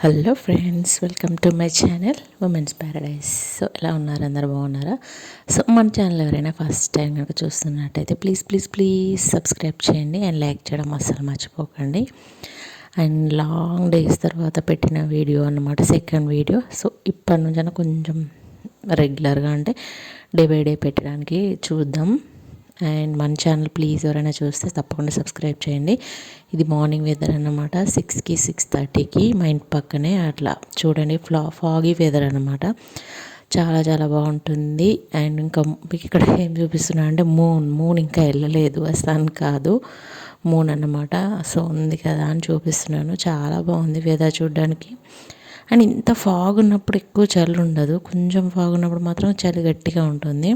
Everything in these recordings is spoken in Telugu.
Hello friends, welcome to my channel women's Paradise. So ఎలా ఉన్నారు? అందరు బాగున్నారా? సో మన ఛానల్ ఎవరైనా ఫస్ట్ టైం కనుక చూస్తున్నట్టయితే ప్లీజ్ సబ్స్క్రైబ్ చేయండి అండ్ లైక్ చేయడం అస్సలు మర్చిపోకండి. అండ్ లాంగ్ డేస్ తర్వాత పెట్టిన వీడియో అన్నమాట, సెకండ్ వీడియో. సో ఇప్పటి నుంచి కొంచెం రెగ్యులర్గా అంటే డే బై డే పెట్టడానికి చూద్దాం. అండ్ మన ఛానల్ ప్లీజ్ ఎవరైనా చూస్తే తప్పకుండా సబ్స్క్రైబ్ చేయండి. ఇది మార్నింగ్ వెదర్ అన్నమాట, 6కి 6:30కి మా ఇంటి పక్కనే అట్లా చూడండి, ఫాగీ వెదర్ అన్నమాట. చాలా చాలా బాగుంటుంది. అండ్ ఇంకా మీకు ఇక్కడ ఏం చూపిస్తున్నా అంటే మూన్ ఇంకా వెళ్ళలేదు, వస్తాను కాదు మూన్ అన్నమాట. సో ఉంది కదా అని చూపిస్తున్నాను. చాలా బాగుంది వెదర్ చూడడానికి. అండ్ ఇంత ఫాగ్ ఉన్నప్పుడు ఎక్కువ చలి ఉండదు, కొంచెం ఫాగ్ ఉన్నప్పుడు మాత్రం చలి గట్టిగా ఉంటుంది.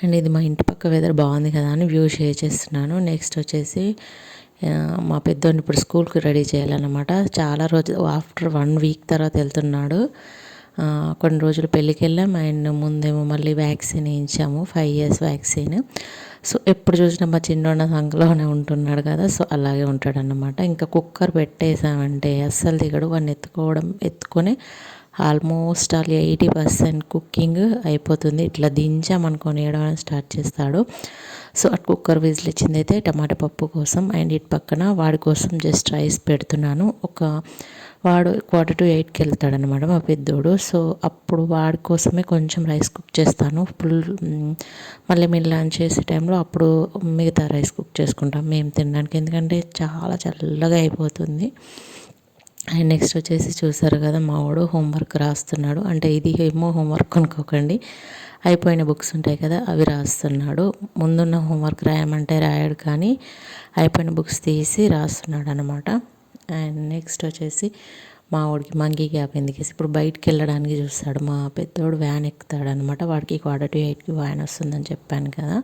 అండ్ ఇది మా ఇంటి పక్క వెదర్ బాగుంది కదా అని వ్యూ షేర్ చేస్తున్నాను. నెక్స్ట్ వచ్చేసి మా పెద్దోడిని ఇప్పుడు స్కూల్కి రెడీ చేయాలన్నమాట. చాలా రోజులు ఆఫ్టర్ 1 వీక్ తర్వాత వెళ్తున్నాడు. కొన్ని రోజులు పెళ్ళికి వెళ్ళాం అండ్ ముందేమో మళ్ళీ వ్యాక్సిన్ వేయించాము, 5 years వ్యాక్సిన్. సో ఎప్పుడు చూసినా మా చిన్నోడ సంఖలోనే ఉంటున్నాడు కదా, సో అలాగే ఉంటాడన్నమాట. ఇంకా కుక్కర్ పెట్టేసామంటే అస్సలు దిగడు. వాడిని ఎత్తుకొని ఆల్మోస్ట్ 80% కుకింగ్ అయిపోతుంది. ఇట్లా దించామనుకొని ఏడవడం స్టార్ట్ చేస్తాడు. సో అటు కుక్కర్ విజిల్ ఇచ్చింది అయితే టమాటా పప్పు కోసం. అండ్ ఇటు పక్కన వాడి కోసం జస్ట్ రైస్ పెడుతున్నాను. వాడు 7:45కి వెళ్తాడనమాట మా పెద్దోడు. సో అప్పుడు వాడి కోసమే కొంచెం రైస్ కుక్ చేస్తాను. మళ్ళీ మేము లంచ్ చేసే టైంలో అప్పుడు మిగతా రైస్ కుక్ చేసుకుంటాం మేము తినడానికి, ఎందుకంటే చాలా చల్లగా అయిపోతుంది. అండ్ నెక్స్ట్ వచ్చేసి చూసారు కదా, మా వాడు హోంవర్క్ రాస్తున్నాడు. అంటే ఇది ఏమో హోంవర్క్ అనుకోకండి, అయిపోయిన బుక్స్ ఉంటాయి కదా అవి రాస్తున్నాడు. ముందున్న హోంవర్క్ రాయమంటే రాయాడు, కానీ అయిపోయిన బుక్స్ తీసి రాస్తున్నాడు అనమాట. అండ్ నెక్స్ట్ వచ్చేసి మా వాడికి మంకీ గ్యాప్ ఎందుకేసి ఇప్పుడు బయటికి వెళ్ళడానికి చూస్తాడు. మా పెద్దోడు వ్యాన్ ఎక్కుతాడు అనమాట. వాడికి 7:45కి వ్యాన్ వస్తుందని చెప్పాను కదా.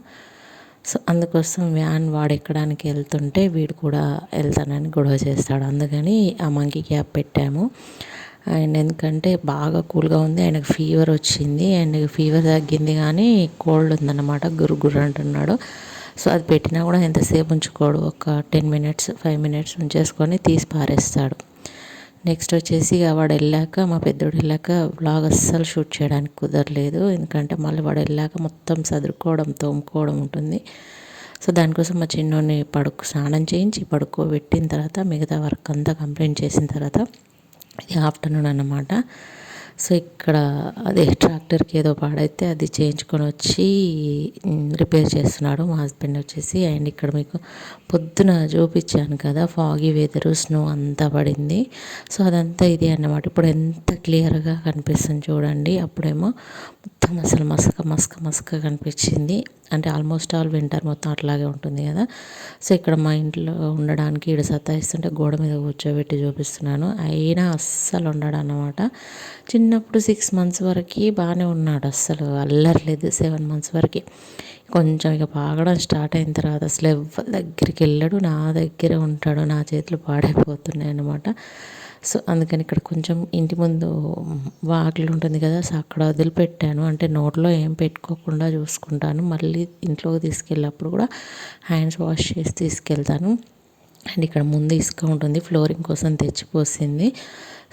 సో అందుకోసం వ్యాన్ వాడు ఎక్కడానికి వెళ్తుంటే వీడు కూడా వెళ్తానని గొడవ చేస్తాడు. అందుకని ఆ మంకీ క్యాప్ పెట్టాము. అండ్ ఎందుకంటే బాగా కూల్గా ఉంది, ఆయనకు ఫీవర్ వచ్చింది. అండ్ ఫీవర్ తగ్గింది కానీ కోల్డ్ ఉందన్నమాట, గుర్రు అంటున్నాడు. సో అది పెట్టినా కూడా ఎంతసేపు ఉంచుకోడు, ఒక 10 minutes 5 minutes ఉంచేసుకొని తీసి పారేస్తాడు. నెక్స్ట్ వచ్చేసి వాడు వెళ్ళాక, మా పెద్దోడు వెళ్ళాక వ్లాగ్ అస్సలు షూట్ చేయడానికి కుదరలేదు, ఎందుకంటే మళ్ళీ వాడు వెళ్ళాక మొత్తం సదురుకోవడం తోముకోవడం ఉంటుంది. సో దానికోసం మా చిన్నోడిని స్నానం చేయించి పడుకోబెట్టిన తర్వాత మిగతా వర్క్ అంతా కంప్లీట్ చేసిన తర్వాత ఇది ఆఫ్టర్నూన్ అన్నమాట. సో ఇక్కడ అదే ట్రాక్టర్కి ఏదో పాడైతే అది చేయించుకొని వచ్చి రిపేర్ చేస్తున్నాడు మా హస్బెండ్ వచ్చేసి. అండ్ ఇక్కడ మీకు పొద్దున చూపించాను కదా, ఫాగీ వెదరు, స్నో అంతా పడింది. సో అదంతా ఇది అన్నమాట. ఇప్పుడు ఎంత క్లియర్గా కనిపిస్తుంది చూడండి. అప్పుడేమో మొత్తం అసలు మసక కనిపించింది. అంటే ఆల్మోస్ట్ ఆల్ వింటర్ మొత్తం అట్లాగే ఉంటుంది కదా. సో ఇక్కడ మా ఇంట్లో ఉండడానికి ఇక్కడ సతాయిస్తుంటే గోడ మీద కూర్చోబెట్టి చూపిస్తున్నాను. అయినా అస్సలు ఉండడు అన్నమాట. చిన్నప్పుడు 6 months వరకు బాగానే ఉన్నాడు, అస్సలు అల్లర్లేదు. 7 months వరకు కొంచెం ఇక పాగడం స్టార్ట్ అయిన తర్వాత అసలు ఎవరి దగ్గరికి వెళ్ళాడు, నా దగ్గరే ఉంటాడు. నా చేతులు పాడైపోతున్నాయి అన్నమాట. సో అందుకని ఇక్కడ కొంచెం ఇంటి ముందు వాకిలి ఉంటుంది కదా, సో అక్కడ వదిలిపెట్టాను. అంటే నోట్లో ఏం పెట్టుకోకుండా చూసుకుంటాను. మళ్ళీ ఇంట్లోకి తీసుకెళ్ళినప్పుడు కూడా హ్యాండ్స్ వాష్ చేసి తీసుకెళ్తాను. అండ్ ఇక్కడ ముందు ఇసుక ఉంటుంది, ఫ్లోరింగ్ కోసం తెచ్చిపోసింది.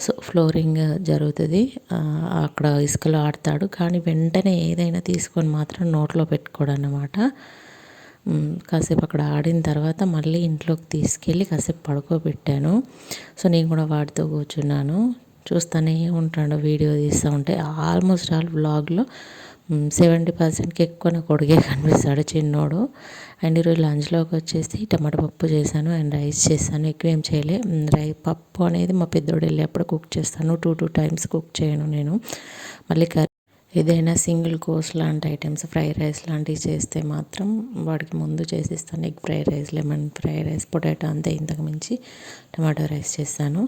సో ఫ్లోరింగ్ జరుగుతుంది, అక్కడ ఇసుకలో ఆడతాడు. కానీ వెంటనే ఏదైనా తీసుకొని మాత్రం నోట్లో పెట్టుకోడు అన్నమాట. కాసేపు అక్కడ ఆడిన తర్వాత మళ్ళీ ఇంట్లోకి తీసుకెళ్ళి కాసేపు పడుకోబెట్టాను. సో నేను కూడా వాడితో కూర్చున్నాను, చూస్తూనే ఉంటాడు, వీడియో తీస్తూ ఉంటే. ఆల్మోస్ట్ ఆల్ వ్లాగ్లో 70%కి ఎక్కువ నా కొడుకే కనిపిస్తాడు, చిన్నోడు. అండ్ ఈరోజు లంచ్లోకి వచ్చేసి టమాటా పప్పు చేశాను అండ్ రైస్ చేశాను. ఎక్కువ ఏం చేయలే. పప్పు అనేది మా పెద్దోడు వెళ్ళేప్పుడు కుక్ చేస్తాను, 2 times కుక్ చేయను నేను. మళ్ళీ ఏదైనా సింగిల్ కోర్స్ లాంటి ఐటమ్స్, ఫ్రైడ్ రైస్ లాంటివి చేస్తే మాత్రం వాడికి ముందు చేసిస్తాను. Egg fried rice, lemon fried rice, potato అంతే, ఇంతకు మించి టమాటో రైస్ చేస్తాను.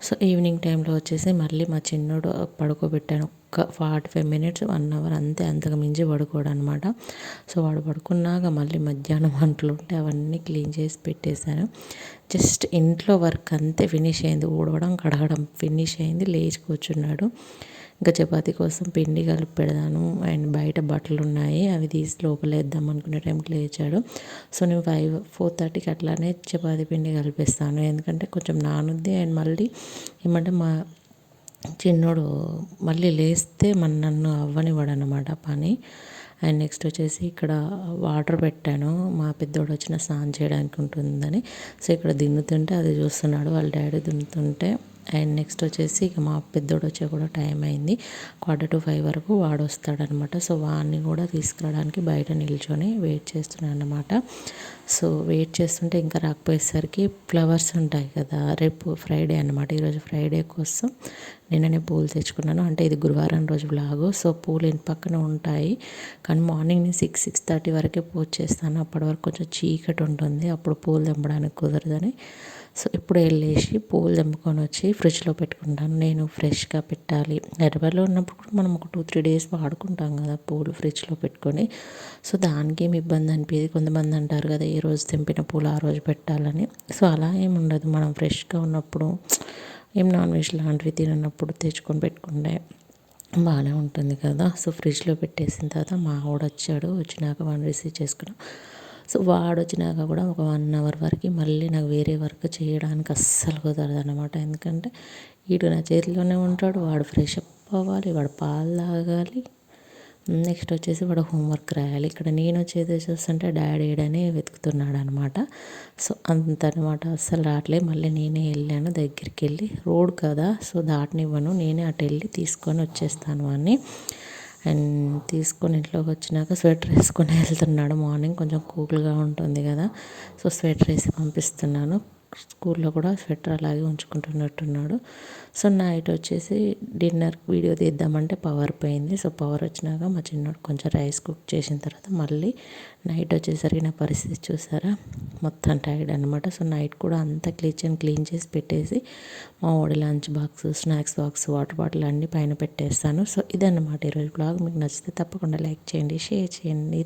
సో ఈవినింగ్ టైంలో వచ్చేసి మళ్ళీ మా చిన్నోడు పడుకోబెట్టాను. ఒక 45 minutes 1 hour అంతే, అంతకు మించి పడుకోడు అనమాట. సో వాడు పడుకున్నాక మళ్ళీ మధ్యాహ్నం వంటలు ఉంటే అవన్నీ క్లీన్ చేసి పెట్టేశాను. జస్ట్ ఇంట్లో వర్క్ అంతే ఫినిష్ అయింది, ఊడవడం కడగడం ఫినిష్ అయింది, లేచి కూర్చున్నాడు. ఇంకా చపాతీ కోసం పిండి కలిపి పెడదాను. అండ్ బయట బట్టలు ఉన్నాయి, అవి తీసి లోపలేద్దాం అనుకునే టైంకి లేచాడు. సో నేను 4:30కి అట్లానే చపాతీ పిండి కలిపేస్తాను, ఎందుకంటే కొంచెం నానుద్ది. అండ్ మళ్ళీ ఏమంటే మా చిన్నోడు మళ్ళీ లేస్తే నన్ను అవ్వనివ్వడు అనమాట పని. అండ్ నెక్స్ట్ వచ్చేసి ఇక్కడ వాటర్ పెట్టాను, మా పెద్దోడు వచ్చిన స్నానం చేయడానికి ఉంటుందని. సో ఇక్కడ దిన్నుతుంటే అది చూస్తున్నాడు, వాళ్ళ డాడీ దిన్నుతుంటే. అండ్ నెక్స్ట్ వచ్చేసి ఇక మా పెద్దోడు వచ్చే కూడా టైం అయింది, 4:45 వరకు వాడు వస్తాడనమాట. సో వాడిని కూడా తీసుకురావడానికి బయట నిల్చొని వెయిట్ చేస్తున్నాను అనమాట. సో వెయిట్ చేస్తుంటే ఇంకా రాకపోయేసరికి ఫ్లవర్స్ ఉంటాయి కదా, రేపు ఫ్రైడే అనమాట, ఈరోజు ఫ్రైడే కోసం నిన్ననే పూలు తెచ్చుకున్నాను. అంటే ఇది గురువారం రోజు వ్లాగు. సో పూలు ఇంటి పక్కన ఉంటాయి, కానీ మార్నింగ్ నేను 6:30 వరకే పూజ చేస్తాను. అప్పటి వరకు కొంచెం చీకటి ఉంటుంది, అప్పుడు పూలు తెంపడానికి కుదరదని. సో ఇప్పుడు వెళ్ళేసి పూలు తెంపుకొని వచ్చి ఫ్రిడ్జ్లో పెట్టుకుంటాను. నేను ఫ్రెష్గా పెట్టాలి, హైదరాబాద్లో ఉన్నప్పుడు కూడా మనం ఒక 2-3 డేస్ వాడుకుంటాం కదా పూలు ఫ్రిడ్జ్లో పెట్టుకొని. సో దానికి ఏమి ఇబ్బంది అనిపించేది. కొంతమంది అంటారు కదా ఏ రోజు తెంపిన పూలు ఆ రోజు పెట్టాలని. సో అలా ఏమి ఉండదు, మనం ఫ్రెష్గా ఉన్నప్పుడు ఏం నాన్ వెజ్ లాంటివి తిననప్పుడు తెచ్చుకొని పెట్టుకుంటే బాగానే ఉంటుంది కదా. సో ఫ్రిడ్జ్లో పెట్టేసిన తర్వాత మా వాడు వచ్చాడు, వచ్చినాక వాడిని రిసీవ్ చేసుకున్నాం. సో వాడు వచ్చినాక కూడా ఒక 1 అవర్ వరకు మళ్ళీ నాకు వేరే వర్క్ చేయడానికి అస్సలు కుదరదు అనమాట. ఎందుకంటే వీడు నా చేతిలోనే ఉంటాడు, వాడు ఫ్రెష్ అప్ అవ్వాలి, వాడు పాలు తాగాలి, నెక్స్ట్ వచ్చేసి వాడు హోంవర్క్ రాయాలి. ఇక్కడ నేను వచ్చేది చూస్తుంటే డాడీ ఏడని వెతుకుతున్నాడు అనమాట. సో అంత అనమాట, అస్సలు రావట్లేదు. మళ్ళీ నేనే వెళ్ళాను దగ్గరికి వెళ్ళి, రోడ్ కదా సో దాటనివ్వను, నేనే అటు వెళ్ళి తీసుకొని వచ్చేస్తాను అని. అండ్ తీసుకొని ఇంట్లోకి వచ్చినాక స్వెటర్ వేసుకొని వెళ్తున్నాడు. మార్నింగ్ కొంచెం కూల్గా ఉంటుంది కదా, సో స్వెటర్ వేసి పంపిస్తున్నాను. స్కూల్లో కూడా స్వెటర్ అలాగే ఉంచుకుంటున్నట్టున్నాడు. సో నైట్ వచ్చేసి డిన్నర్ వీడియో తీద్దామంటే పవర్ పోయింది. సో పవర్ వచ్చినాక మా చిన్నోడు కొంచెం రైస్ కుక్ చేసిన తర్వాత మళ్ళీ నైట్ వచ్చేసరికి నా పరిస్థితి చూసారా, మొత్తం టైర్డ్ అనమాట. సో నైట్ కూడా అంతా క్లీన్ చేసి పెట్టేసి మా వాడి lunch box, snacks box, water bottle అన్నీ పైన పెట్టేస్తాను. సో ఇదన్నమాట ఈరోజు బ్లాగ్. మీకు నచ్చితే తప్పకుండా లైక్ చేయండి, షేర్ చేయండి.